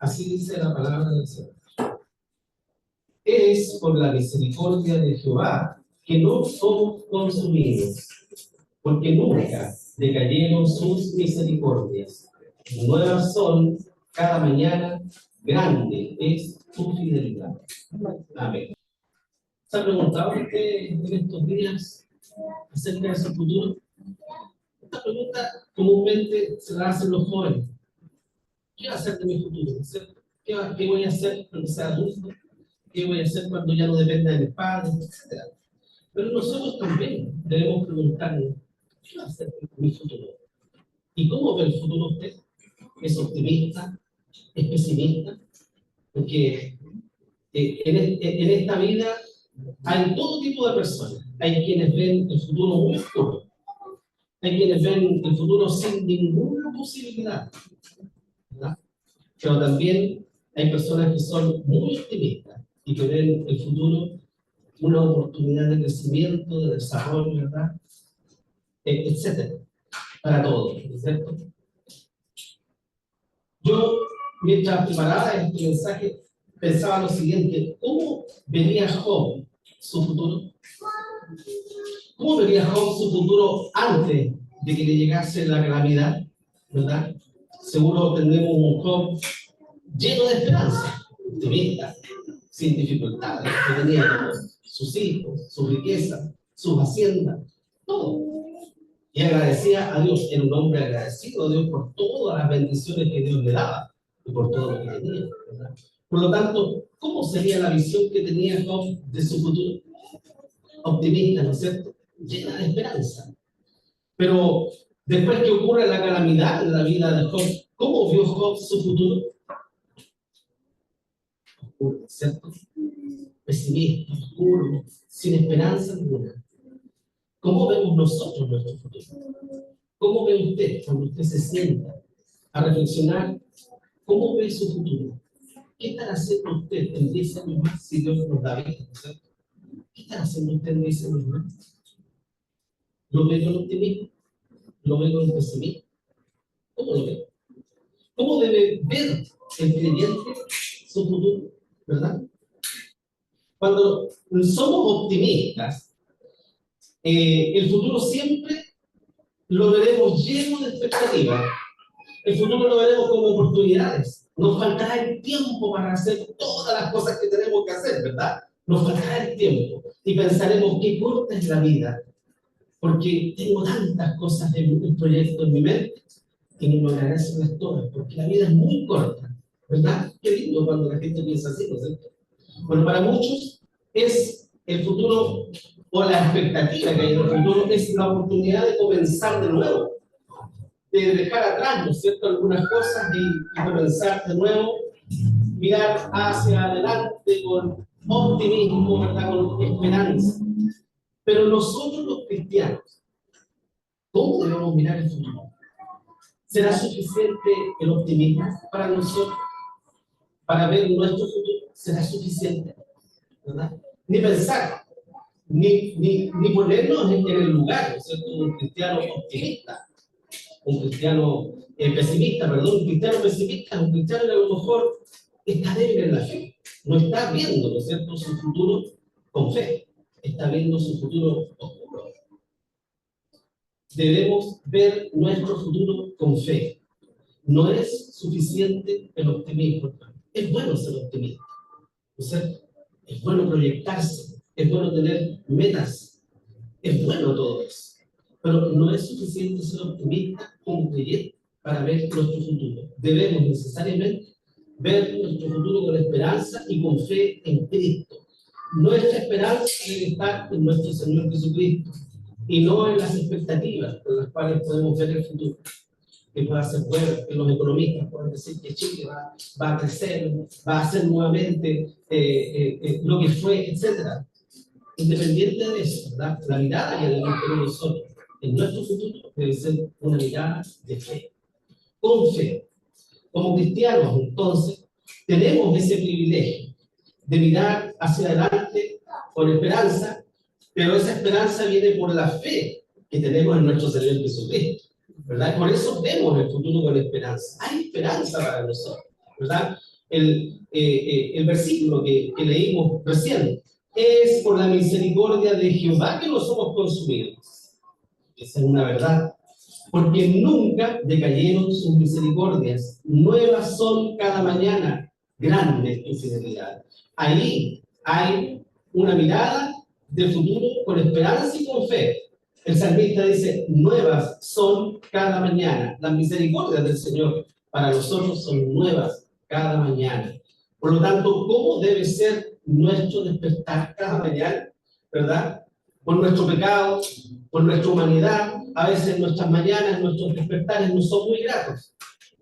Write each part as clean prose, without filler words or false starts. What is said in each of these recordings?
Así dice la palabra del Señor. Es por la misericordia de Jehová que no somos consumidos, porque nunca decayeron sus misericordias. Nuevas son cada mañana, grande es tu fidelidad. Amén. ¿Se ha preguntado usted en estos días acerca de su futuro? Esta pregunta comúnmente se la hacen los jóvenes. ¿Qué va a hacer de mi futuro? ¿Qué voy a hacer cuando sea adulto? ¿Qué voy a hacer cuando ya no dependa de mis padres? Etcétera. Pero nosotros también debemos preguntarnos, ¿qué va a hacer de mi futuro? ¿Y cómo ve el futuro usted? ¿Es optimista? ¿Es pesimista? Porque en esta vida hay todo tipo de personas. Hay quienes ven el futuro muy oscuro. Hay quienes ven el futuro sin ninguna posibilidad, ¿verdad? Pero también hay personas que son muy optimistas y que ven el futuro una oportunidad de crecimiento, de desarrollo, ¿verdad? Etcétera, para todos, ¿no es cierto? Yo, mientras preparaba este mensaje, pensaba lo siguiente: ¿cómo vería Job su futuro? ¿Cómo vería Job su futuro antes de que le llegase la calamidad? ¿Verdad? Seguro tendremos un Job lleno de esperanza, optimista, sin dificultades, que tenía todos sus hijos, su riqueza, sus haciendas, todo. Y agradecía a Dios, era un hombre agradecido a Dios por todas las bendiciones que Dios le daba y por todo lo que tenía, ¿verdad? Por lo tanto, ¿cómo sería la visión que tenía Job de su futuro? Optimista, ¿no es cierto? Llena de esperanza. Pero después que ocurre la calamidad en la vida de Job, ¿cómo vio Job su futuro? Oscuro, ¿cierto? Pesimista, oscuro, sin esperanza ninguna. ¿Cómo vemos nosotros nuestro futuro? ¿Cómo ve usted cuando usted se sienta a reflexionar? ¿Cómo ve su futuro? ¿Qué estará haciendo usted en 10 años más si Dios nos da vida? ¿Cierto? ¿Qué estará haciendo usted en 10 años más? ¿Lo ve con optimismo? ¿Lo ve con pesimismo? ¿Cómo lo ve? ¿Cómo debe ver el creyente su futuro? ¿Verdad? Cuando somos optimistas, el futuro siempre lo veremos lleno de expectativas. El futuro lo veremos como oportunidades. Nos faltará el tiempo para hacer todas las cosas que tenemos que hacer, ¿verdad? Nos faltará el tiempo. Y pensaremos qué corta es la vida, porque tengo tantas cosas en proyecto en mi mente y no lograré hacerlas todas, porque la vida es muy corta, ¿verdad? Qué lindo cuando la gente piensa así, ¿no es cierto? Bueno, para muchos es el futuro, o la expectativa que hay en el futuro, es la oportunidad de comenzar de nuevo, de dejar atrás, ¿no es cierto?, algunas cosas y comenzar de nuevo, mirar hacia adelante con optimismo, ¿verdad?, con esperanza. Pero nosotros los cristianos, ¿cómo debemos mirar el futuro? ¿Será suficiente el optimismo para nosotros? Para ver nuestro futuro, ¿será suficiente? ¿Verdad? Ni pensar, ni ponernos en el lugar, ¿no es cierto?, un cristiano optimista, un cristiano pesimista, perdón, un cristiano pesimista, un cristiano que a lo mejor está débil en la fe, no está viendo, ¿no es cierto?, su futuro con fe, está viendo su futuro oscuro. Debemos ver nuestro futuro con fe. No es suficiente el optimismo. Es bueno ser optimista, ¿no es cierto? Es bueno proyectarse, es bueno tener metas, es bueno todo eso. Pero no es suficiente ser optimista como creyente para ver nuestro futuro. Debemos necesariamente ver nuestro futuro con esperanza y con fe en Cristo. Nuestra esperanza debe estar en nuestro Señor Jesucristo y no en las expectativas con las cuales podemos ver el futuro. Que pueda ser bueno, que los economistas puedan decir que Chile va a crecer, va a ser nuevamente lo que fue, etc. Independiente de eso, ¿verdad?, la mirada que debemos tener nosotros en nuestro futuro debe ser una mirada de fe, con fe. Como cristianos, entonces, tenemos ese privilegio de mirar hacia adelante con esperanza, pero esa esperanza viene por la fe que tenemos en nuestro Señor Jesucristo, ¿verdad? Por eso vemos el futuro con esperanza. Hay esperanza para nosotros, ¿verdad? el versículo que leímos recién. Es por la misericordia de Jehová que no somos consumidos. Esa es una verdad. Porque nunca decayeron sus misericordias. Nuevas son cada mañana. Grande tu fidelidad. Ahí hay una mirada de futuro con esperanza y con fe. El salmista dice, nuevas son cada mañana. Las misericordias del Señor para nosotros son nuevas cada mañana. Por lo tanto, ¿cómo debe ser nuestro despertar cada mañana? ¿Verdad? Por nuestro pecado, por nuestra humanidad, a veces nuestras mañanas, nuestros despertares no son muy gratos,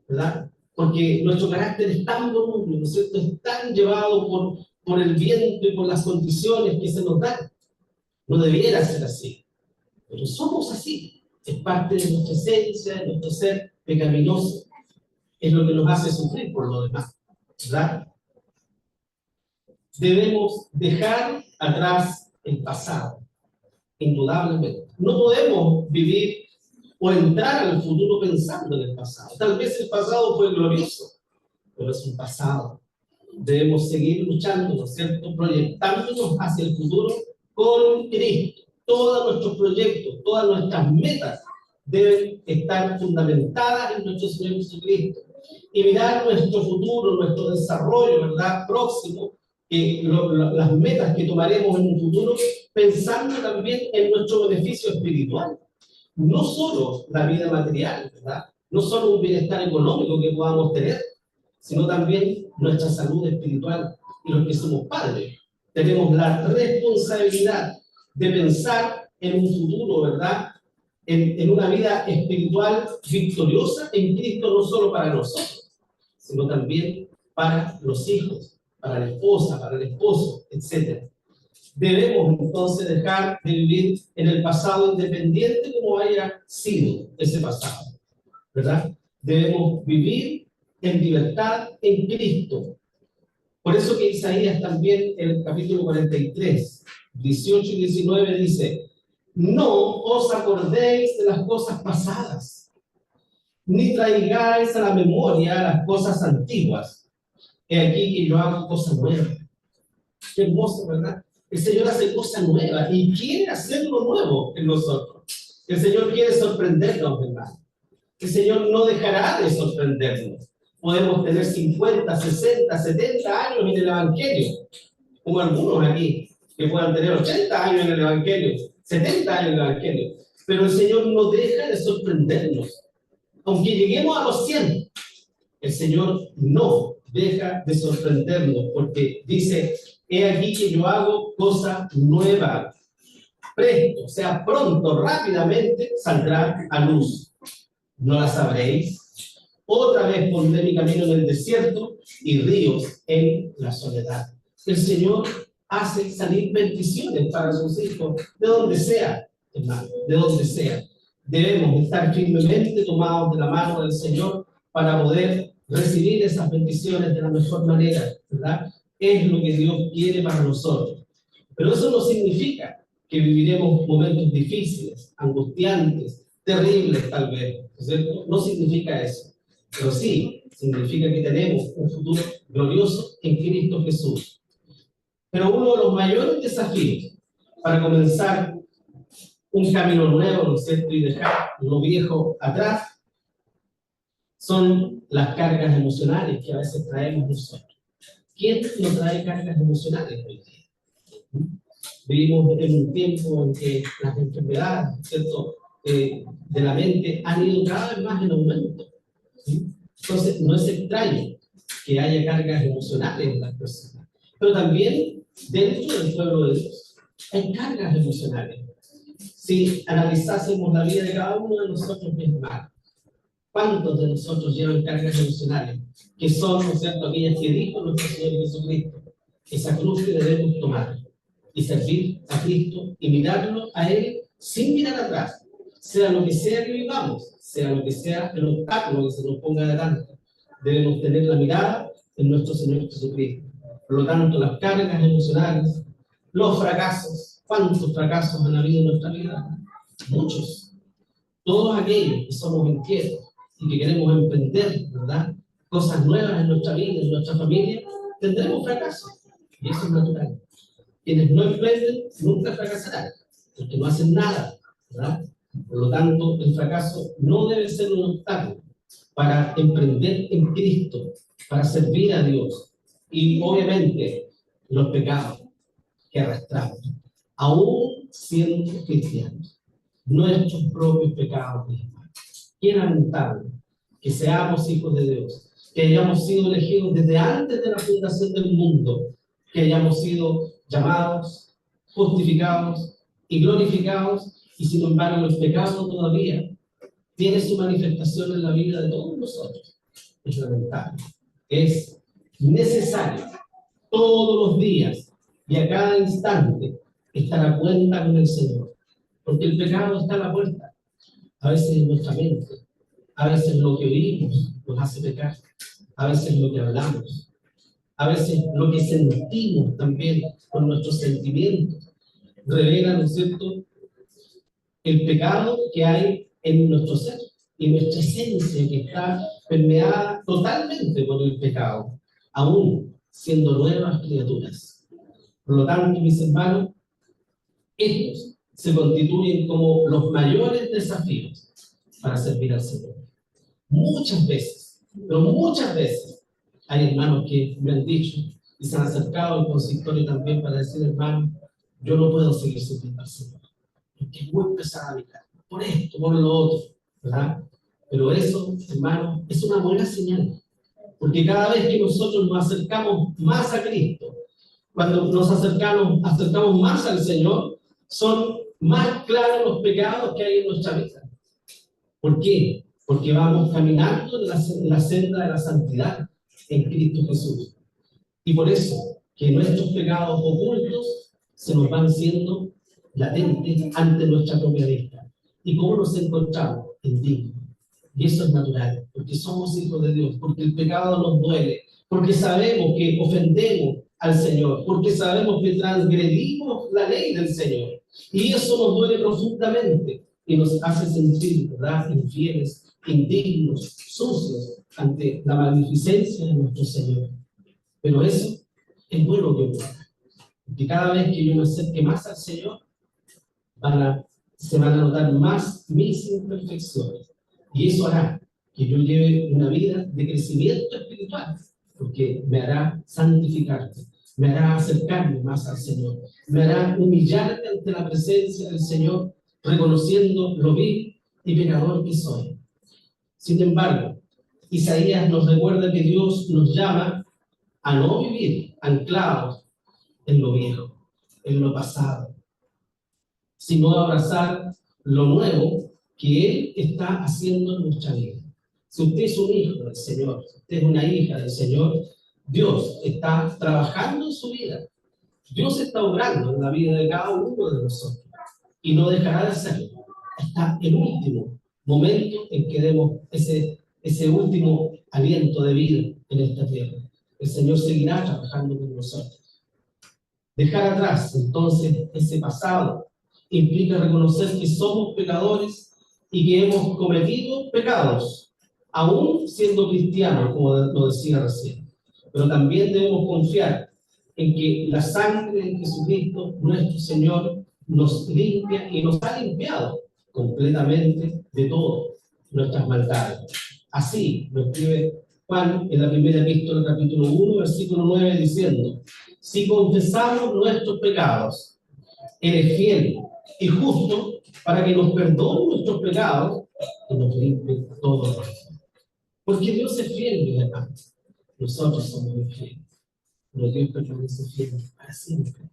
¿verdad? Porque nuestro carácter es tan voluble, ¿no es cierto? Es tan llevado por el viento y por las condiciones que se nos dan. No debiera ser así, pero somos así. Es parte de nuestra esencia, de nuestro ser pecaminoso. Es lo que nos hace sufrir por lo demás, ¿verdad? Debemos dejar atrás el pasado, indudablemente. No podemos vivir o entrar al futuro pensando en el pasado. Tal vez el pasado fue glorioso, pero es un pasado. Debemos seguir luchando, ¿no es cierto? Proyectándonos hacia el futuro con Cristo. Todos nuestros proyectos, todas nuestras metas deben estar fundamentadas en nuestro Señor Jesucristo. Y mirar nuestro futuro, nuestro desarrollo, ¿verdad? Próximo, las metas que tomaremos en un futuro, pensando también en nuestro beneficio espiritual. No solo la vida material, ¿verdad? No solo un bienestar económico que podamos tener, sino también nuestra salud espiritual. Y los que somos padres tenemos la responsabilidad de pensar en un futuro, ¿verdad? En una vida espiritual victoriosa en Cristo, no solo para nosotros, sino también para los hijos, para la esposa, para el esposo, etc. Debemos entonces dejar de vivir en el pasado independiente como haya sido ese pasado, ¿verdad? Debemos vivir en libertad en Cristo. Por eso que Isaías también en el capítulo 43, 18 y 19 dice, no os acordéis de las cosas pasadas, ni traigáis a la memoria las cosas antiguas. He aquí que yo hago cosas nuevas. Qué hermoso, ¿verdad? El Señor hace cosas nuevas y quiere hacer lo nuevo en nosotros. El Señor quiere sorprendernos, hermano. El Señor no dejará de sorprendernos. Podemos tener 50, 60, 70 años en el Evangelio, como algunos aquí, que puedan tener 80 años en el Evangelio, 70 años en el Evangelio. Pero el Señor no deja de sorprendernos. Aunque lleguemos a los 100, el Señor no deja de sorprendernos, porque dice, he aquí que yo hago cosa nueva. Presto, o sea, pronto, rápidamente, saldrá a luz. ¿No la sabréis? Otra vez pondré mi camino en el desierto y ríos en la soledad. El Señor hace salir bendiciones para sus hijos, de donde sea, hermano, de donde sea. Debemos estar firmemente tomados de la mano del Señor para poder recibir esas bendiciones de la mejor manera, ¿verdad? Es lo que Dios quiere para nosotros. Pero eso no significa que viviremos momentos difíciles, angustiantes, terribles tal vez, ¿no es cierto? No significa eso. Pero sí significa que tenemos un futuro glorioso en Cristo Jesús. Pero uno de los mayores desafíos para comenzar un camino nuevo, ¿no es cierto?, y dejar lo viejo atrás, son las cargas emocionales que a veces traemos nosotros. ¿Quién nos trae cargas emocionales hoy día? Vivimos en un tiempo en que las enfermedades, ¿no es cierto?, de la mente han ido cada vez más en aumento. Entonces, no es extraño que haya cargas emocionales en las personas. Pero también, dentro del pueblo de Dios, hay cargas emocionales. Si analizásemos la vida de cada uno de nosotros, mi hermano, ¿cuántos de nosotros llevan cargas emocionales? Que son, ¿no es cierto?, aquellas que dijo nuestro Señor Jesucristo. Esa cruz que debemos tomar y servir a Cristo y mirarlo a Él sin mirar atrás. Sea lo que sea que vivamos, sea lo que sea el obstáculo que se nos ponga delante, debemos tener la mirada en nuestro Señor Jesucristo. Por lo tanto, las cargas emocionales, los fracasos, ¿cuántos fracasos han habido en nuestra vida? Muchos. Todos aquellos que somos inquietos y que queremos emprender, ¿verdad?, cosas nuevas en nuestra vida, en nuestra familia, tendremos fracaso. Y eso es natural. Quienes no emprenden nunca fracasarán, porque no hacen nada, ¿verdad? Por lo tanto, el fracaso no debe ser un obstáculo para emprender en Cristo, para servir a Dios. Y obviamente, los pecados que arrastramos, aún siendo cristianos, nuestros propios pecados. Qué lamentable que seamos hijos de Dios, que hayamos sido elegidos desde antes de la fundación del mundo, que hayamos sido llamados, justificados y glorificados, y sin embargo el pecado todavía tiene su manifestación en la vida de todos nosotros. Es lamentable. Es necesario todos los días y a cada instante estar a cuenta con el Señor, porque el pecado está a la puerta. A veces en nuestra mente, a veces lo que oímos nos hace pecar, a veces lo que hablamos, a veces lo que sentimos también con nuestros sentimientos, revela, ¿no es cierto?, el pecado que hay en nuestro ser y nuestra esencia que está permeada totalmente por el pecado, aún siendo nuevas criaturas. Por lo tanto, mis hermanos, estos se constituyen como los mayores desafíos para servir al Señor. Muchas veces, pero muchas veces, hay hermanos que me han dicho y se han acercado al consistorio también para decir, hermano, yo no puedo seguir sirviendo al Señor, porque es muy pesada mi carne, por esto, por lo otro, ¿verdad? Pero eso, hermano, es una buena señal, porque cada vez que nosotros nos acercamos más a Cristo, cuando nos acercamos más al Señor, son más claros los pecados que hay en nuestra vida. ¿Por qué? Porque vamos caminando en la senda de la santidad en Cristo Jesús. Y por eso que nuestros pecados ocultos se nos van siendo latentes ante nuestra propia vista. ¿Y cómo nos encontramos? En digno. Y eso es natural, porque somos hijos de Dios, porque el pecado nos duele, porque sabemos que ofendemos al Señor, porque sabemos que transgredimos la ley del Señor. Y eso nos duele profundamente y nos hace sentir, ¿verdad?, infieles, indignos, sucios ante la magnificencia de nuestro Señor. Pero eso es bueno que ocurra, porque cada vez que yo me acerque más al Señor, se van a notar más mis imperfecciones. Y eso hará que yo lleve una vida de crecimiento espiritual, porque me hará santificarme, me hará acercarme más al Señor, me hará humillarme ante la presencia del Señor, reconociendo lo vil y pecador que soy. Sin embargo, Isaías nos recuerda que Dios nos llama a no vivir anclados en lo viejo, en lo pasado, sino a abrazar lo nuevo que Él está haciendo en nuestra vida. Si usted es un hijo del Señor, si usted es una hija del Señor, Dios está trabajando en su vida. Dios está obrando en la vida de cada uno de nosotros y no dejará de hacerlo hasta el último momento en que demos ese último aliento de vida en esta tierra. El Señor seguirá trabajando con nosotros. Dejar atrás entonces ese pasado implica reconocer que somos pecadores y que hemos cometido pecados, aún siendo cristianos, como lo decía recién. Pero también debemos confiar en que la sangre de Jesucristo, nuestro Señor, nos limpia y nos ha limpiado completamente de todas nuestras maldades. Así lo escribe Juan en la primera epístola, capítulo 1, versículo 9, diciendo: si confesamos nuestros pecados, Él es fiel y justo para que nos perdone nuestros pecados y nos limpie todos. Porque Dios es fiel, mi hermano. Nosotros somos infieles, pero Dios permanece fiel para siempre.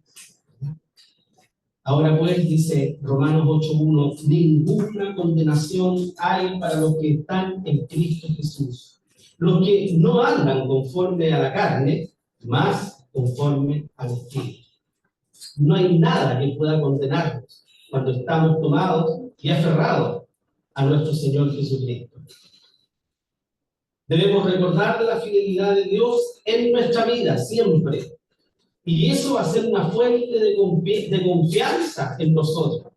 Ahora pues, dice Romanos 8:1, ninguna condenación hay para los que están en Cristo Jesús. Los que no andan conforme a la carne, más conforme al Espíritu. No hay nada que pueda condenarnos cuando estamos tomados y aferrados a nuestro Señor Jesucristo. Debemos recordar la fidelidad de Dios en nuestra vida siempre. Y eso va a ser una fuente de confianza en nosotros.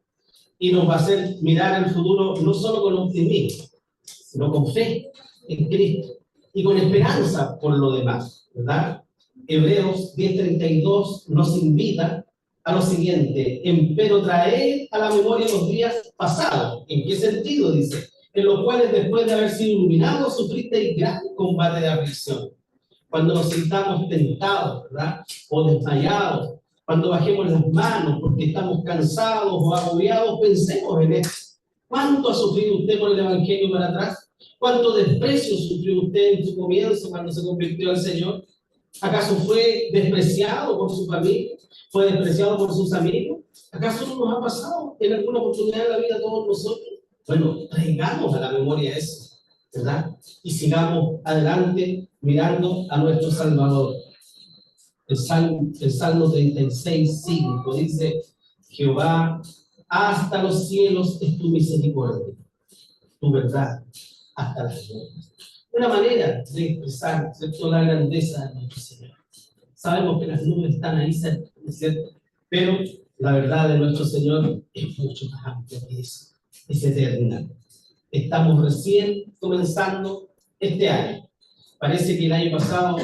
Y nos va a hacer mirar el futuro no solo con optimismo, sino con fe en Cristo. y con esperanza por lo demás, ¿verdad? Hebreos 10:32 nos invita a lo siguiente: empero traed a la memoria los días pasados. ¿En qué sentido? Dice, en los cuales después de haber sido iluminados sufristeis gran combate de aflicción. Cuando nos sintamos tentados, ¿verdad? O desmayados, cuando bajemos las manos porque estamos cansados o agobiados, pensemos en esto. ¿Cuánto ha sufrido usted por el Evangelio para atrás? ¿Cuánto desprecio sufrió usted en su comienzo cuando se convirtió al Señor? ¿Acaso fue despreciado por su familia? ¿Fue despreciado por sus amigos? ¿Acaso no nos ha pasado en alguna oportunidad de la vida a todos nosotros? Bueno, traigamos a la memoria eso, ¿verdad? Y sigamos adelante mirando a nuestro Salvador. El Salmo 36:5 dice: Jehová, hasta los cielos es tu misericordia, tu verdad hasta las nubes. Una manera de expresar, ¿cierto?, la grandeza de nuestro Señor. Sabemos que las nubes están ahí cerca, ¿no es cierto? Pero la verdad de nuestro Señor es mucho más amplia que eso, es eterna. Estamos recién comenzando este año. Parece que el año pasado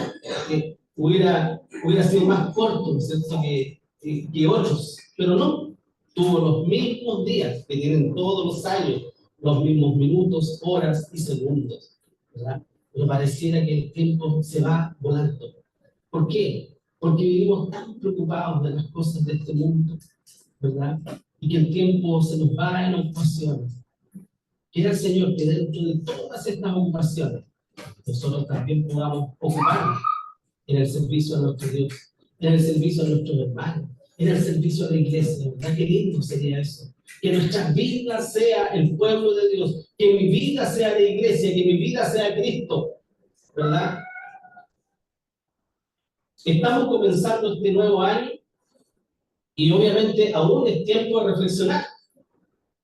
hubiera sido más corto, ¿no es cierto?, que otros, pero no. Tuvo los mismos días que tienen todos los años, los mismos minutos, horas y segundos, ¿verdad? Pero pareciera que el tiempo se va volando. ¿Por qué? Porque vivimos tan preocupados de las cosas de este mundo, ¿verdad? Y que el tiempo se nos va en ocupaciones. Quiera el Señor que dentro de todas estas ocupaciones nosotros también podamos ocuparnos en el servicio a nuestro Dios, en el servicio a nuestros hermanos, en el servicio a la iglesia, ¿verdad? Qué lindo sería eso. Que nuestra vida sea el pueblo de Dios, que mi vida sea la iglesia, que mi vida sea Cristo, ¿verdad? Estamos comenzando este nuevo año y obviamente aún es tiempo de reflexionar,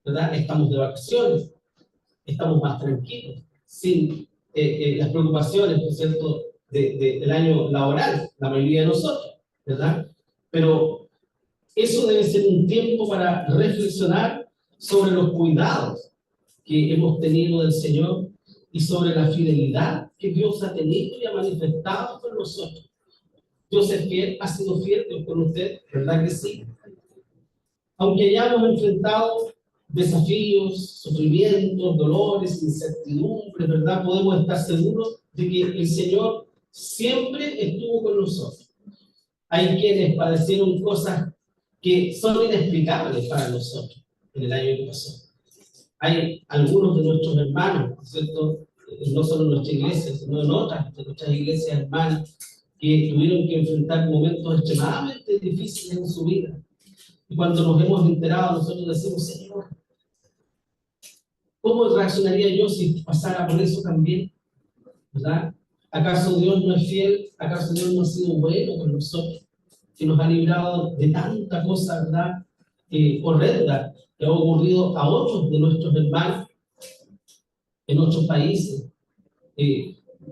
¿verdad? Estamos de vacaciones, estamos más tranquilos, sin las preocupaciones, ¿no es cierto?, del año laboral, la mayoría de nosotros, ¿verdad? Pero eso debe ser un tiempo para reflexionar sobre los cuidados que hemos tenido del Señor y sobre la fidelidad que Dios ha tenido y ha manifestado con nosotros. Dios es fiel, ha sido fiel con usted, ¿verdad que sí? Aunque hayamos enfrentado desafíos, sufrimientos, dolores, incertidumbres, ¿verdad? Podemos estar seguros de que el Señor siempre estuvo con nosotros. Hay quienes padecieron cosas que son inexplicables para nosotros en el año que pasó. Hay algunos de nuestros hermanos, ¿cierto?, no solo en nuestra iglesia, sino en otras de nuestras iglesias hermanas, que tuvieron que enfrentar momentos extremadamente difíciles en su vida. Y cuando nos hemos enterado, nosotros decimos: Señor, ¿cómo reaccionaría yo si pasara por eso también? ¿Verdad? ¿Acaso Dios no es fiel? ¿Acaso Dios no ha sido bueno con nosotros? Que nos ha librado de tanta cosa, ¿verdad?, horrenda que ha ocurrido a otros de nuestros hermanos en otros países,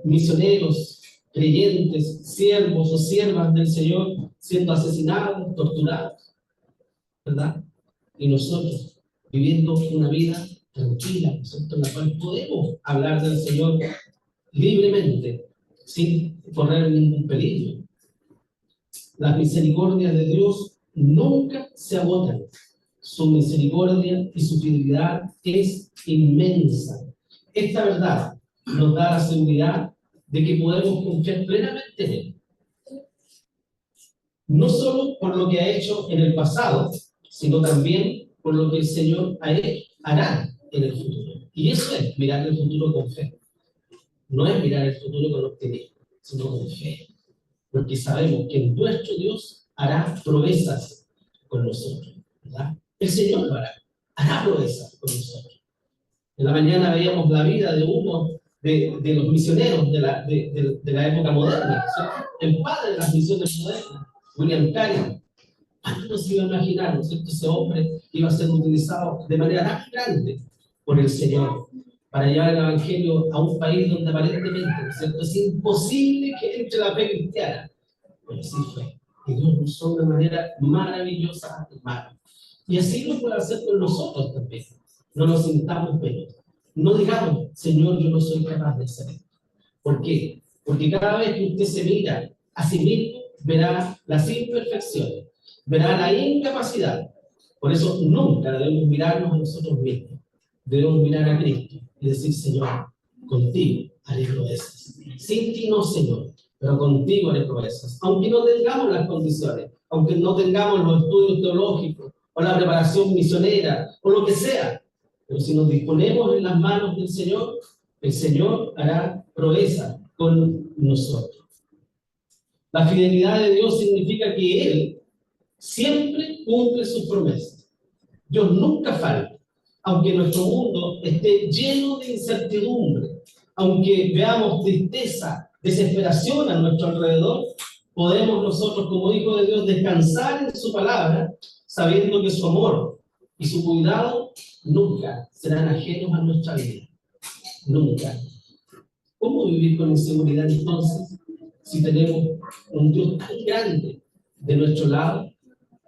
misioneros, creyentes, siervos o siervas del Señor siendo asesinados, torturados, ¿verdad? Y nosotros viviendo una vida tranquila, ¿cierto?, en la cual podemos hablar del Señor libremente, sin correr ningún peligro. Las misericordias de Dios nunca se agotan. Su misericordia y su fidelidad es inmensa. Esta verdad nos da la seguridad de que podemos confiar plenamente en Él. No solo por lo que ha hecho en el pasado, sino también por lo que el Señor hará en el futuro. Y eso es mirar el futuro con fe. No es mirar el futuro con optimismo, sino con fe. Porque sabemos que nuestro Dios hará proezas con nosotros, ¿verdad? El Señor lo hará proezas con nosotros. En la mañana veíamos la vida de uno de los misioneros de la época moderna, ¿cierto? El padre de las misiones modernas, William Carey. ¿Cuánto nos iba a imaginar, ¿no es cierto?, ese hombre iba a ser utilizado de manera tan grande por el Señor para llevar el Evangelio a un país donde aparentemente, ¿no es cierto?, es imposible que entre la fe cristiana? Pero así fue. Y Dios lo usó de una manera maravillosa, hermano. Y así lo puede hacer con nosotros también. No nos sintamos menos. No digamos: Señor, yo no soy capaz de hacer esto. ¿Por qué? Porque cada vez que usted se mira a sí mismo, verá las imperfecciones, verá la incapacidad. Por eso nunca debemos mirarnos a nosotros mismos. Debemos mirar a Cristo y decir, Señor, contigo haré proezas. Sin ti no, Señor, pero contigo haré proezas. Aunque no tengamos las condiciones, aunque no tengamos los estudios teológicos, o la preparación misionera, o lo que sea, pero si nos disponemos en las manos del Señor, el Señor hará proeza con nosotros. La fidelidad de Dios significa que Él siempre cumple sus promesas. Dios nunca falta. Aunque nuestro mundo esté lleno de incertidumbre, aunque veamos tristeza, desesperación a nuestro alrededor, podemos nosotros, como hijos de Dios, descansar en su palabra, sabiendo que su amor y su cuidado nunca serán ajenos a nuestra vida. Nunca. ¿Cómo vivir con inseguridad entonces, si tenemos un Dios tan grande de nuestro lado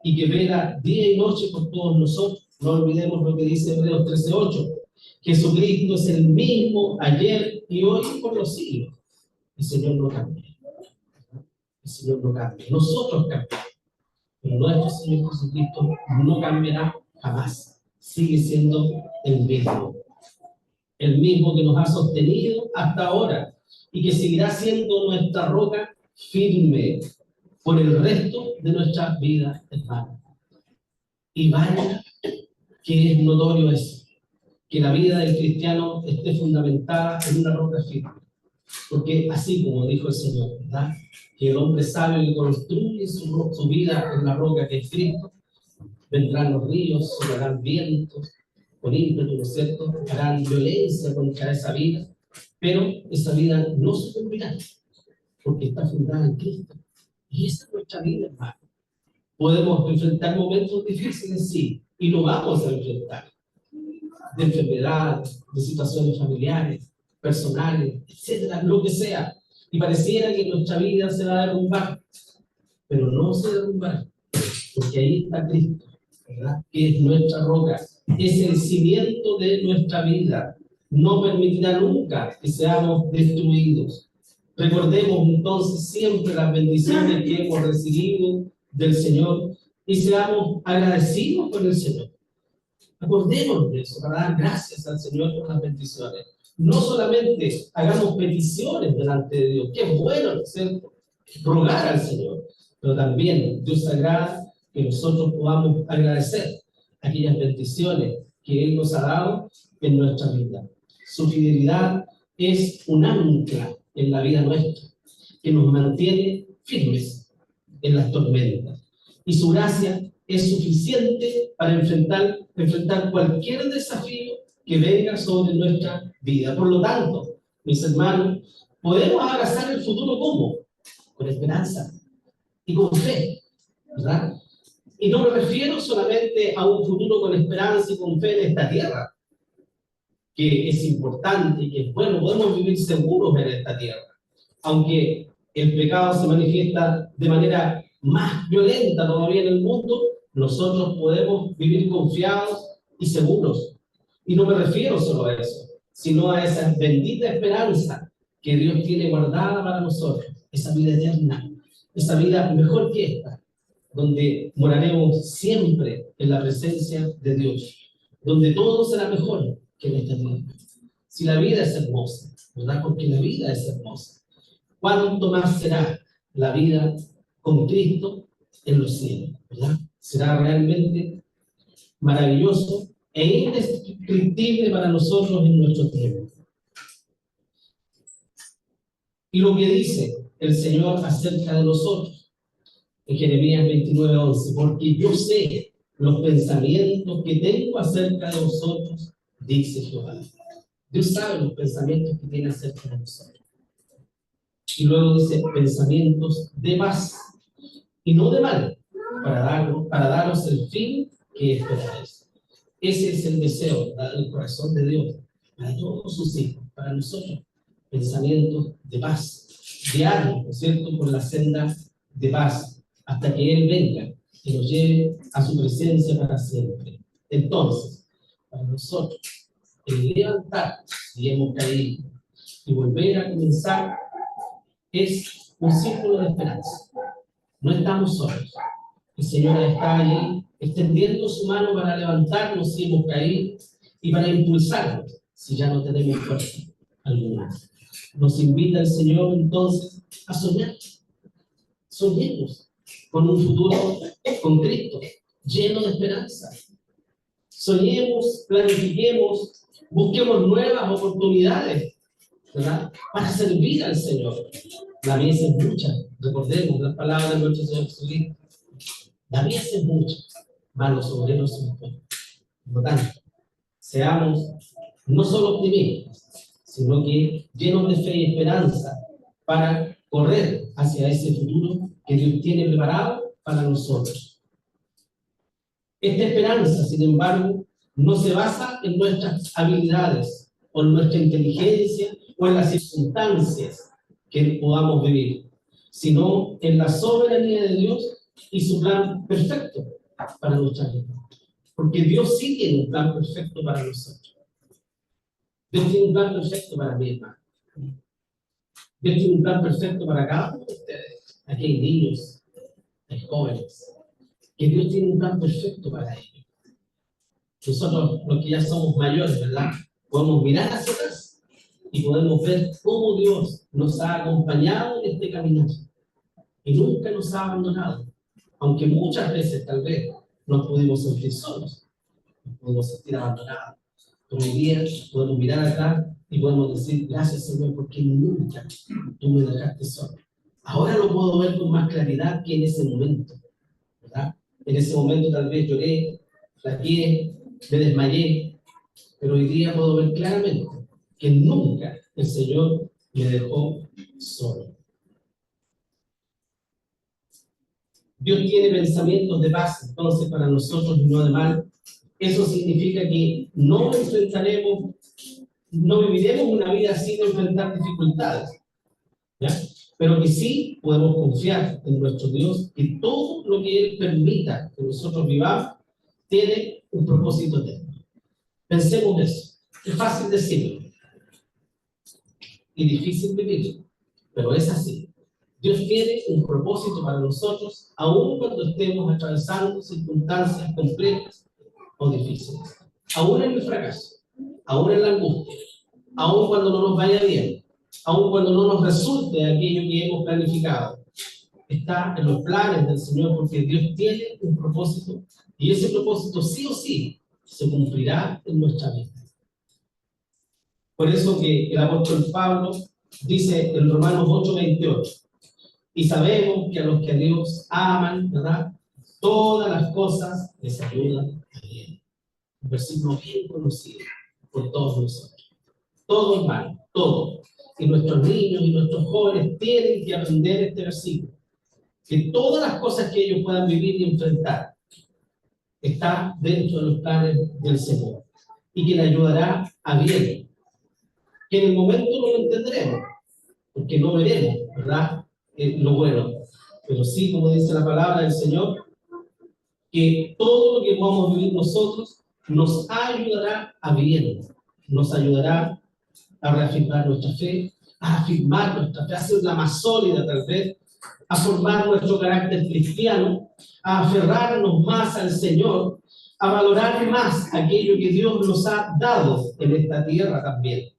y que vela día y noche por todos nosotros? No olvidemos lo que dice Hebreos 13:8. Jesucristo es el mismo ayer y hoy por los siglos. El Señor no cambia. El Señor no cambia. Nosotros cambiamos. Pero nuestro Señor Jesucristo no cambiará jamás. Sigue siendo el mismo. El mismo que nos ha sostenido hasta ahora y que seguirá siendo nuestra roca firme por el resto de nuestra vida, hermano. Y vaya que es notorio eso, que la vida del cristiano esté fundamentada en una roca firme. Porque así como dijo el Señor, ¿verdad? Que el hombre sabio que construye su vida en la roca que es Cristo, vendrán los ríos, soplarán vientos, con ímpetu, ¿no es cierto? Harán violencia contra esa vida, pero esa vida no sucumbirá, porque está fundada en Cristo. Y esa es nuestra vida, hermano. Podemos enfrentar momentos difíciles, sí, y lo vamos a enfrentar. De enfermedad, de situaciones familiares, personales, etcétera, lo que sea. Y pareciera que nuestra vida se va a derrumbar, pero no se derrumbará, porque ahí está Cristo, ¿verdad? Que es nuestra roca, es el cimiento de nuestra vida. No permitirá nunca que seamos destruidos. Recordemos entonces siempre las bendiciones que hemos recibido del Señor y seamos agradecidos con el Señor. Acordémonos de eso, para dar gracias al Señor por las bendiciones. No solamente hagamos peticiones delante de Dios, que es bueno, ¿no es cierto? Rogar al Señor, pero también Dios se agrada que nosotros podamos agradecer aquellas bendiciones que Él nos ha dado en nuestra vida. Su fidelidad es un ancla en la vida nuestra, que nos mantiene firmes en las tormentas. Y su gracia es suficiente para enfrentar cualquier desafío que venga sobre nuestra vida. Por lo tanto, mis hermanos, podemos abrazar el futuro ¿cómo? Con esperanza y con fe, ¿verdad? Y no me refiero solamente a un futuro con esperanza y con fe en esta tierra, que es importante y que es bueno, podemos vivir seguros en esta tierra, aunque el pecado se manifiesta de manera más violenta todavía en el mundo, nosotros podemos vivir confiados y seguros. Y no me refiero solo a eso, sino a esa bendita esperanza que Dios tiene guardada para nosotros, esa vida eterna, esa vida mejor que esta, donde moraremos siempre en la presencia de Dios, donde todo será mejor que en esta tierra. Si la vida es hermosa, ¿verdad? Porque la vida es hermosa. ¿Cuánto más será la vida con Cristo en los cielos, ¿verdad? Será realmente maravilloso e indescriptible para nosotros en nuestro tiempo. Y lo que dice el Señor acerca de nosotros en Jeremías 29:11, porque yo sé los pensamientos que tengo acerca de vosotros, dice Jehová. Dios sabe los pensamientos que tiene acerca de nosotros. Y luego dice pensamientos de paz y no de mal, para daros el fin que esperáis. Ese es el deseo del corazón de Dios para todos sus hijos, para nosotros. Pensamientos de paz, guiarnos, ¿no es cierto?, por la senda de paz, hasta que Él venga y nos lleve a su presencia para siempre. Entonces, para nosotros, el levantar, si hemos caído, y volver a comenzar es un círculo de esperanza. No estamos solos. El Señor está allí extendiendo su mano para levantarnos si hemos caído y para impulsarnos si ya no tenemos fuerza alguna. Nos invita el Señor entonces a soñar. Soñemos con un futuro con Cristo, lleno de esperanza. Soñemos, planifiquemos, busquemos nuevas oportunidades, ¿verdad?, para servir al Señor. La mies es mucha, recordemos las palabras de nuestro Señor Jesucristo. La mies es mucha, mas los obreros son pocos. Por lo tanto, seamos no solo optimistas, sino que llenos de fe y esperanza para correr hacia ese futuro que Dios tiene preparado para nosotros. Esta esperanza, sin embargo, no se basa en nuestras habilidades o en nuestra inteligencia o en las circunstancias que podamos vivir, sino en la soberanía de Dios y su plan perfecto para nuestra vida. Porque Dios sí tiene un plan perfecto para nosotros. Dios tiene un plan perfecto para mi hermano. Dios tiene un plan perfecto para cada uno de ustedes. Aquí hay niños, hay jóvenes, que Dios tiene un plan perfecto para ellos. Nosotros, los que ya somos mayores, ¿verdad?, podemos mirar hacia atrás y podemos ver cómo Dios nos ha acompañado en este camino y nunca nos ha abandonado, aunque muchas veces tal vez nos pudimos sentir solos, nos pudimos sentir abandonados. Pero hoy día podemos mirar atrás y podemos decir: gracias, Señor, porque nunca tú me dejaste solo. Ahora lo puedo ver con más claridad que en ese momento, ¿verdad? En ese momento tal vez lloré, flaqueé, me desmayé, pero hoy día puedo ver claramente que nunca el Señor me dejó solo. Dios tiene pensamientos de paz, entonces, para nosotros y no de mal. Eso significa que no enfrentaremos, no viviremos una vida sin enfrentar dificultades, ¿ya? Pero que sí podemos confiar en nuestro Dios, que todo lo que Él permita que nosotros vivamos tiene un propósito eterno. Pensemos eso. Es fácil decirlo y difícil vivirlo, pero es así. Dios tiene un propósito para nosotros, aun cuando estemos atravesando circunstancias complejas o difíciles. Aún en el fracaso, aún en la angustia, aún cuando no nos vaya bien, aún cuando no nos resulte aquello que hemos planificado, está en los planes del Señor, porque Dios tiene un propósito y ese propósito sí o sí se cumplirá en nuestra vida. Por eso que el apóstol Pablo dice en Romanos 8:28, y sabemos que a los que a Dios aman, ¿verdad?, todas las cosas les ayudan a bien. Un versículo bien conocido por todos nosotros. Todo, hermano, todo. Y nuestros niños y nuestros jóvenes tienen que aprender este versículo. Que todas las cosas que ellos puedan vivir y enfrentar están dentro de los planes del Señor. Y que le ayudará a bien. Que en el momento no lo entenderemos, porque no veremos, ¿verdad?, lo bueno. Pero sí, como dice la palabra del Señor, que todo lo que vamos a vivir nosotros nos ayudará a bien, nos ayudará a reafirmar nuestra fe, a afirmar nuestra fe, a hacerla más sólida tal vez, a formar nuestro carácter cristiano, a aferrarnos más al Señor, a valorar más aquello que Dios nos ha dado en esta tierra también.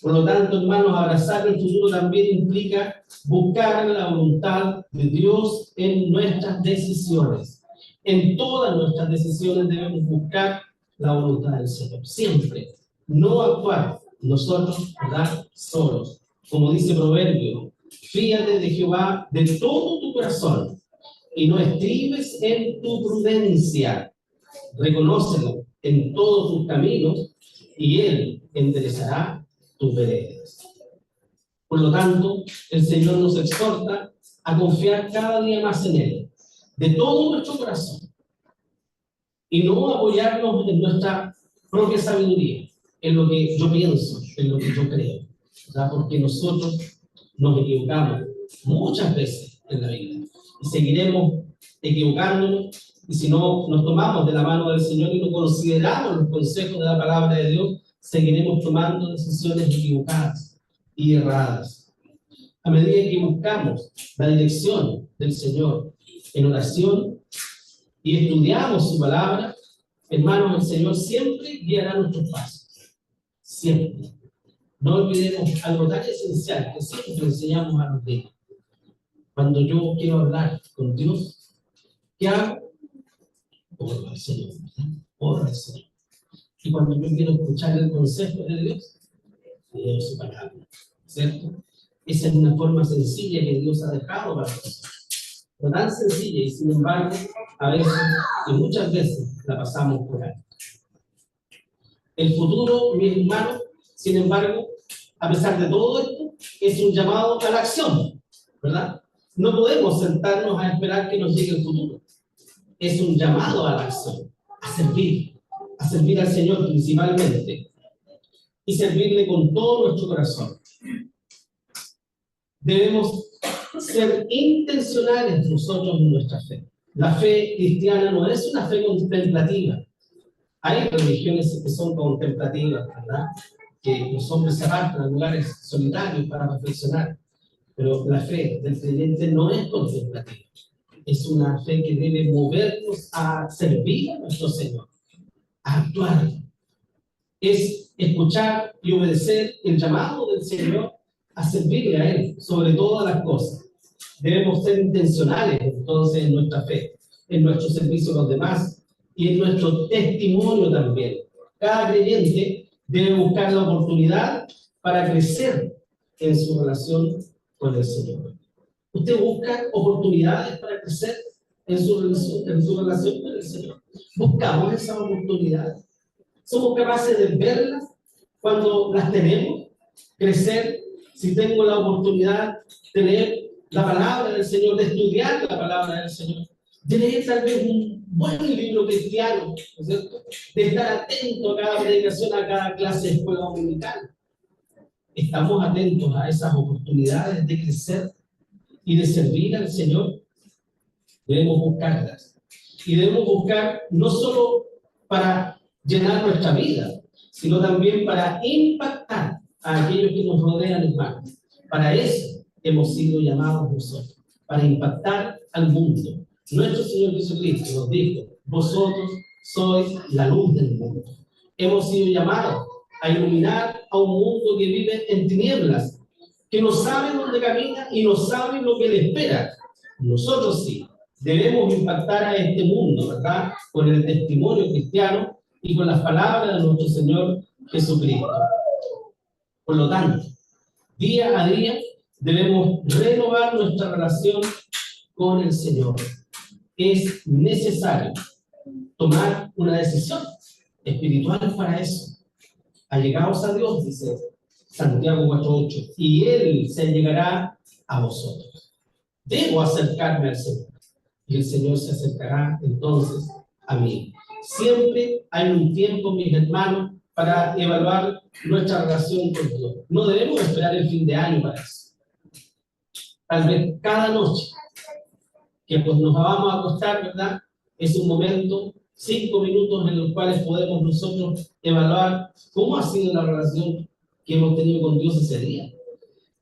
Por lo tanto, hermanos, abrazar el futuro también implica buscar la voluntad de Dios en nuestras decisiones. En todas nuestras decisiones debemos buscar la voluntad del Señor. Siempre. No actuar nosotros, ¿verdad?, solos. Como dice Proverbio, fíate de Jehová de todo tu corazón y no estribes en tu prudencia. Reconócelo en todos tus caminos y Él enderezará tus veredas. Por lo tanto, el Señor nos exhorta a confiar cada día más en Él, de todo nuestro corazón, y no apoyarnos en nuestra propia sabiduría, en lo que yo pienso, en lo que yo creo, ¿verdad? Porque nosotros nos equivocamos muchas veces en la vida y seguiremos equivocándonos, y si no nos tomamos de la mano del Señor y no consideramos los consejos de la palabra de Dios, seguiremos tomando decisiones equivocadas, y erradas. A medida que buscamos la dirección del Señor en oración y estudiamos su palabra, hermanos, el Señor siempre guiará nuestros pasos. Siempre. No olvidemos algo tan esencial que siempre enseñamos a los niños. Cuando yo quiero hablar con Dios, ¿qué hago? Oro al Señor. Oro al Señor. Y cuando yo quiero escuchar el consejo de Dios, leo su palabra. ¿Cierto? Esa es una forma sencilla que Dios ha dejado para nosotros. No tan sencilla y sin embargo, a veces y muchas veces la pasamos por ahí. El futuro, mi hermano, sin embargo, a pesar de todo esto, es un llamado a la acción, ¿verdad? No podemos sentarnos a esperar que nos llegue el futuro. Es un llamado a la acción, a servir al Señor principalmente y servirle con todo nuestro corazón. Debemos ser intencionales nosotros en nuestra fe. La fe cristiana no es una fe contemplativa. Hay religiones que son contemplativas, ¿verdad? Que los hombres se apartan a lugares solitarios para reflexionar. Pero la fe del creyente no es contemplativa. Es una fe que debe movernos a servir a nuestro Señor, a actuar. Es escuchar y obedecer el llamado del Señor a servirle a Él sobre todas las cosas. Debemos ser intencionales entonces en nuestra fe, en nuestro servicio a los demás y en nuestro testimonio también. Cada creyente debe buscar la oportunidad para crecer en su relación con el Señor. ¿Usted busca oportunidades para crecer en su relación con el Señor? ¿Buscamos esas oportunidades? ¿Somos capaces de verlas cuando las tenemos? Crecer, si tengo la oportunidad de leer la palabra del Señor, de estudiar la palabra del Señor, de leer tal vez un buen libro cristiano, ¿no es cierto? De estar atento a cada predicación, a cada clase de escuela dominical. ¿Estamos atentos a esas oportunidades de crecer y de servir al Señor? Debemos buscarlas. Y debemos buscar no solo para llenar nuestra vida, sino también para impactar a aquellos que nos rodean, hermanos. Para eso hemos sido llamados nosotros, para impactar al mundo. Nuestro Señor Jesucristo nos dijo: vosotros sois la luz del mundo. Hemos sido llamados a iluminar a un mundo que vive en tinieblas, que no sabe dónde camina y no sabe lo que le espera. Nosotros sí debemos impactar a este mundo, ¿verdad? Con el testimonio cristiano y con las palabras de nuestro Señor Jesucristo. Por lo tanto, día a día debemos renovar nuestra relación con el Señor. Es necesario tomar una decisión espiritual para eso. Allegaos a Dios, dice Santiago 4:8, y Él se allegará a vosotros. Debo acercarme al Señor, y el Señor se acercará entonces a mí. Siempre hay un tiempo, mis hermanos, para evaluar nuestra relación con Dios. No debemos esperar el fin de año para eso. Tal vez cada noche que pues nos vamos a acostar, ¿verdad? Es un momento, 5 minutos en los cuales podemos nosotros evaluar cómo ha sido la relación que hemos tenido con Dios ese día.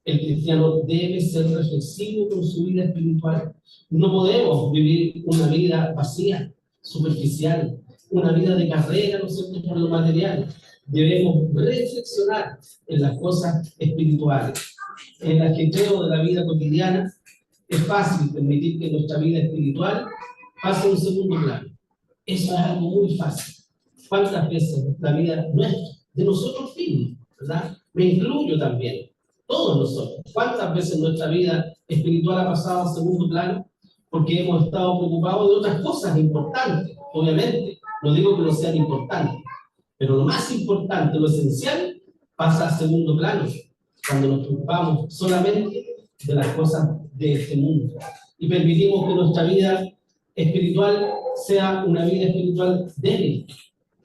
El cristiano debe ser reflexivo con su vida espiritual. No podemos vivir una vida vacía, superficial, una vida de carrera, ¿no es cierto?, por lo material. Debemos reflexionar en las cosas espirituales. En el ajetreo de la vida cotidiana es fácil permitir que nuestra vida espiritual pase a un segundo plano. Eso es algo muy fácil. ¿Cuántas veces nuestra vida nuestra, de nosotros mismos, ¿verdad? Me incluyo también, todos nosotros. ¿Cuántas veces nuestra vida espiritual ha pasado a segundo plano? Porque hemos estado preocupados de otras cosas importantes, obviamente. No digo que no sean importantes, pero lo más importante, lo esencial, pasa a segundo plano, cuando nos preocupamos solamente de las cosas de este mundo y permitimos que nuestra vida espiritual sea una vida espiritual débil,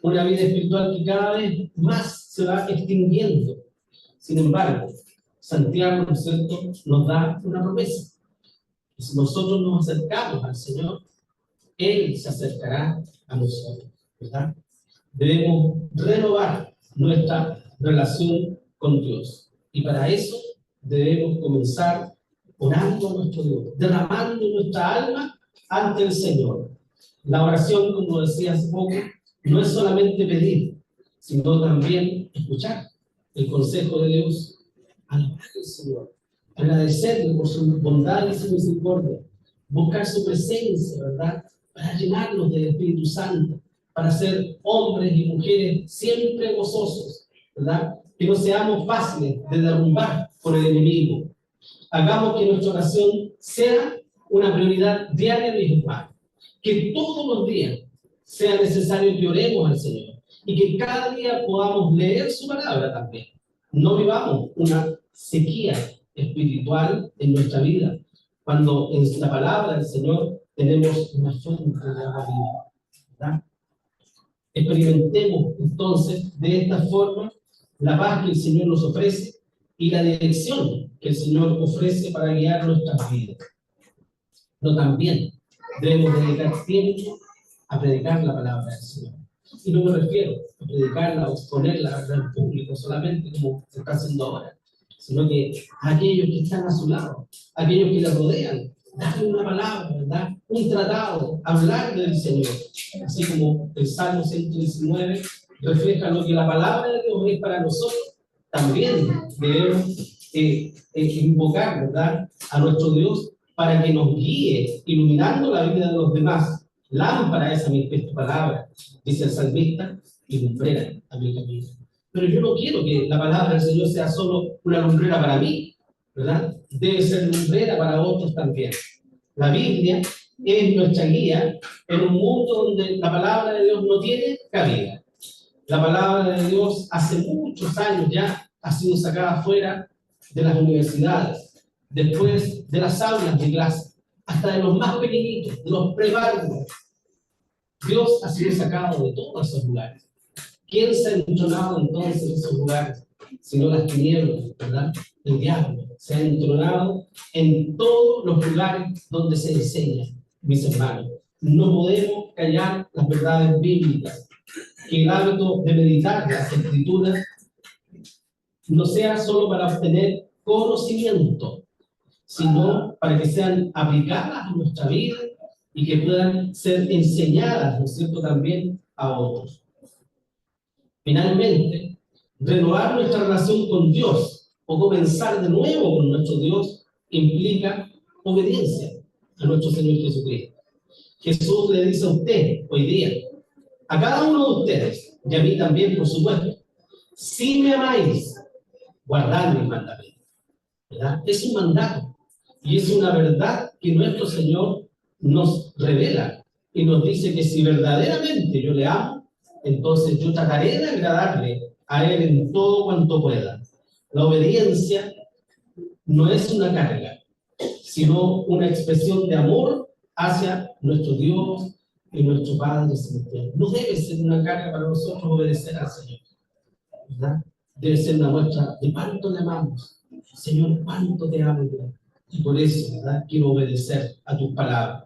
una vida espiritual que cada vez más se va extinguiendo. Sin embargo, Santiago, ¿no es cierto?, nos da una promesa. Si nosotros nos acercamos al Señor, Él se acercará a nosotros, ¿verdad? Debemos renovar nuestra relación con Dios. Y para eso debemos comenzar orando a nuestro Dios, derramando nuestra alma ante el Señor. La oración, como decía hace poco, no es solamente pedir, sino también escuchar el consejo de Dios, alabar al Señor, agradecerle por su bondad y su misericordia, buscar su presencia, ¿verdad? Para llenarnos del Espíritu Santo, para ser hombres y mujeres siempre gozosos, ¿verdad? Que no seamos fáciles de derrumbar por el enemigo. Hagamos que nuestra oración sea una prioridad diaria, mis hermanos. Que todos los días sea necesario que oremos al Señor y que cada día podamos leer su palabra también. No vivamos una sequía espiritual en nuestra vida, cuando en la palabra del Señor tenemos una fuente de agua viva, ¿verdad? Experimentemos entonces de esta forma la paz que el Señor nos ofrece y la dirección que el Señor ofrece para guiar nuestras vidas. Pero también debemos dedicar tiempo a predicar la palabra del Señor. Y no me refiero a predicarla o exponerla en público solamente como se está haciendo ahora, sino que a aquellos que están a su lado, a aquellos que le rodean, darle una palabra, ¿verdad? Un tratado, hablar del Señor. Así como el Salmo 119 refleja lo que la palabra de Dios es para nosotros, también debemos invocar, ¿verdad?, a nuestro Dios para que nos guíe, iluminando la vida de los demás. Lámpara es a mi palabra, dice el salmista, y lumbrera a mi camino. Pero yo no quiero que la palabra del Señor sea solo una lumbrera para mí, ¿verdad? Debe ser lumbrera para otros también. La Biblia es nuestra guía en un mundo donde la palabra de Dios no tiene cabida. La palabra de Dios hace muchos años ya ha sido sacada fuera de las universidades, después de las aulas de clase, hasta de los más pequeñitos, de los preparatorios. Dios ha sido sacado de todos esos lugares. ¿Quién se ha entronado entonces en esos lugares? Sino las tinieblas, ¿verdad? El diablo se ha entronado en todos los lugares donde se enseña, mis hermanos. No podemos callar las verdades bíblicas. Que el hábito de meditar las Escrituras no sea solo para obtener conocimiento, sino para que sean aplicadas a nuestra vida y que puedan ser enseñadas, ¿no es cierto?, también a otros. Finalmente, renovar nuestra relación con Dios o comenzar de nuevo con nuestro Dios implica obediencia a nuestro Señor Jesucristo. Jesús le dice a usted hoy día, a cada uno de ustedes, y a mí también, por supuesto, si me amáis, guardad mis mandamientos, ¿verdad? Es un mandato y es una verdad que nuestro Señor nos revela y nos dice que si verdaderamente yo le amo, entonces yo trataré de agradarle a Él en todo cuanto pueda. La obediencia no es una carga, sino una expresión de amor hacia nuestro Dios y nuestro Padre Celestial. No debe ser una carga para nosotros obedecer al Señor, ¿verdad? Debe ser una muestra de cuánto le amamos. Señor, cuánto te amo, ¿verdad? Y por eso, ¿verdad?, quiero obedecer a tus palabras.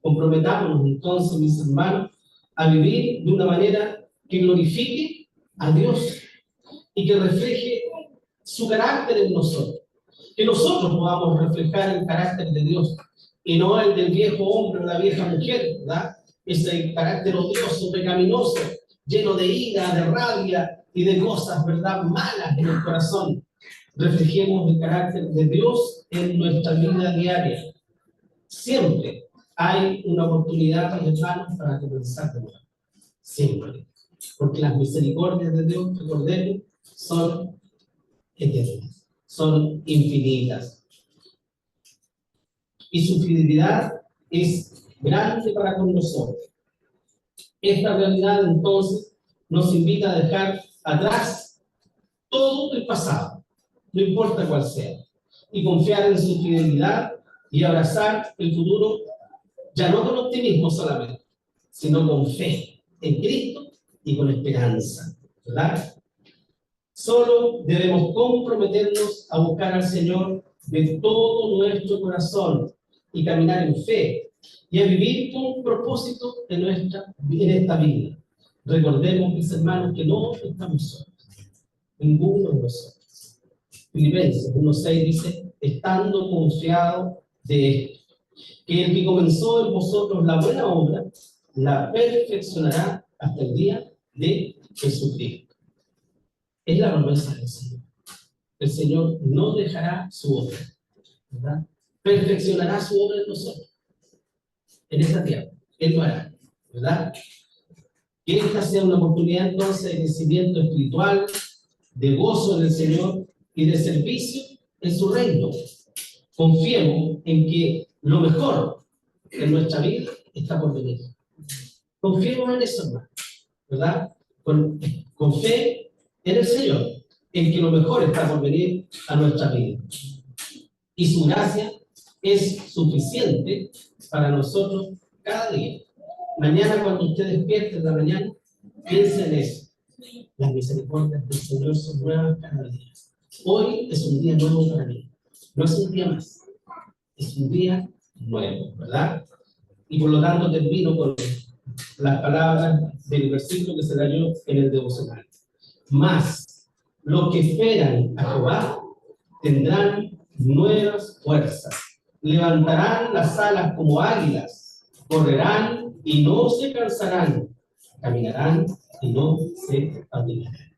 Comprometámonos entonces, mis hermanos, a vivir de una manera que glorifique a Dios y que refleje su carácter en nosotros. Que nosotros podamos reflejar el carácter de Dios y no el del viejo hombre o la vieja mujer, ¿verdad? Ese carácter odioso, pecaminoso, lleno de ira, de rabia y de cosas, ¿verdad?, malas en el corazón. Reflejemos el carácter de Dios en nuestra vida diaria. Siempre hay una oportunidad, mis hermanos, para comenzar de nuevo. Siempre. Porque las misericordias de Dios, recordemos, son eternas, son infinitas. Y su fidelidad es grande para con nosotros. Esta realidad, entonces, nos invita a dejar atrás todo el pasado, no importa cuál sea, y confiar en su fidelidad y abrazar el futuro, ya no con optimismo solamente, sino con fe en Cristo y con esperanza, ¿verdad? Solo debemos comprometernos a buscar al Señor de todo nuestro corazón y caminar en fe y a vivir con un propósito en esta vida. Recordemos, mis hermanos, que no estamos solos, ninguno de nosotros. Filipenses 1:6 dice, estando confiado de esto, que el que comenzó en vosotros la buena obra, la perfeccionará hasta el día de Jesucristo. Es la promesa del Señor. El Señor no dejará su obra, ¿verdad? Perfeccionará su obra en nosotros, en esta tierra. Él lo hará, ¿verdad? Que esta sea una oportunidad entonces de crecimiento espiritual, de gozo en el Señor y de servicio en su reino. Confiemos en que lo mejor en nuestra vida está por venir. Confiemos en eso, hermano, ¿verdad? Con fe en el Señor, en que lo mejor está por venir a nuestra vida. Y su gracia es suficiente para nosotros cada día. Mañana, cuando usted despierte en la mañana, piense en eso. Las misericordias del Señor son nuevas cada día. Hoy es un día nuevo para mí. No es un día más. Es un día nuevo, ¿verdad? Y por lo tanto termino con las palabras del versículo que se leyó en el devocional. Mas los que esperan a Jehová tendrán nuevas fuerzas. Levantarán las alas como águilas. Correrán y no se cansarán. Caminarán y no se fatigarán.